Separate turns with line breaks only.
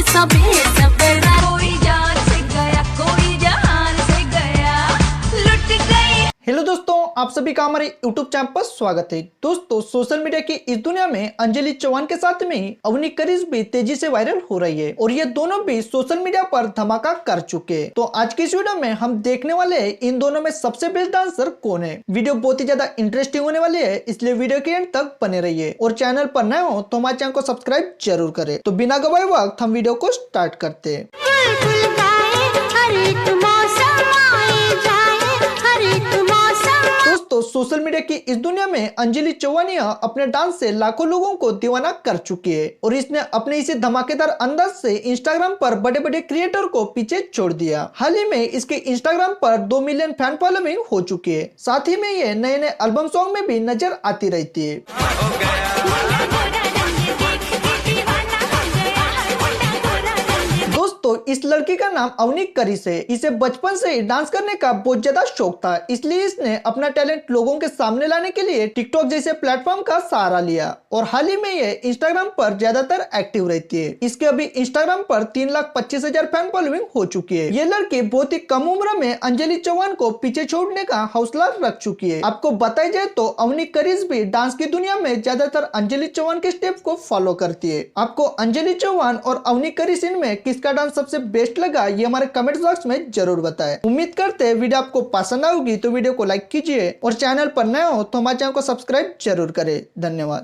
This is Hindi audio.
सभी सवेरा, कोई जान से गया, कोई जहान से गया, लुट गई।
हेलो दोस्तों, आप सभी का हमारे YouTube चैनल पर स्वागत है। दोस्तों, सोशल मीडिया की इस दुनिया में अंजलि चौहान के साथ में अवनी करिश भी तेजी से वायरल हो रही है और ये दोनों भी सोशल मीडिया पर धमाका कर चुके हैं। तो आज की इस वीडियो में हम देखने वाले हैं इन दोनों में सबसे बेस्ट डांसर कौन है। वीडियो बहुत ही ज्यादा इंटरेस्टिंग होने वाली है, इसलिए वीडियो के एंड तक बने रहिए और चैनल पर नए हो तो हमारे चैनल को सब्सक्राइब जरूर करें। तो बिना गवाए वक्त हम वीडियो को स्टार्ट करते हैं। दोस्तों, सोशल मीडिया की इस दुनिया में अंजलि चौहान अपने डांस से लाखों लोगों को दीवाना कर चुकी है और इसने अपने इसी धमाकेदार अंदाज से इंस्टाग्राम पर बड़े बड़े क्रिएटर को पीछे छोड़ दिया। हाल ही में इसके इंस्टाग्राम पर 2 मिलियन फैन फॉलोइंग हो चुकी है। साथ ही में ये नए नए एल्बम सॉन्ग में भी नजर आती रहती है। दोस्तों, इस लड़की का नाम अवनी करिश है। इसे बचपन से ही डांस करने का बहुत ज्यादा शौक था, इसलिए इसने अपना टैलेंट लोगों के सामने लाने के लिए टिकटॉक जैसे प्लेटफॉर्म का सहारा लिया और हाल ही में ये इंस्टाग्राम पर ज्यादातर एक्टिव रहती है। इसके अभी इंस्टाग्राम पर 3,25,000 फैन फॉलोइंग हो चुकी है। ये लड़की बहुत ही कम उम्र में अंजलि चौहान को पीछे छोड़ने का हौसला रख चुकी है। आपको बताया जाए तो अवनी करिश भी डांस की दुनिया में ज्यादातर अंजलि चौहान के स्टेप को फॉलो करती है। आपको अंजलि चौहान और अवनी करिश इनमें किसका डांस सबसे बेस्ट लगा, ये हमारे कमेंट बॉक्स में जरूर बताएं। उम्मीद करते हैं वीडियो आपको पसंद आएगी, तो वीडियो को लाइक कीजिए और चैनल पर नए हो तो हमारे चैनल को सब्सक्राइब जरूर करें। धन्यवाद।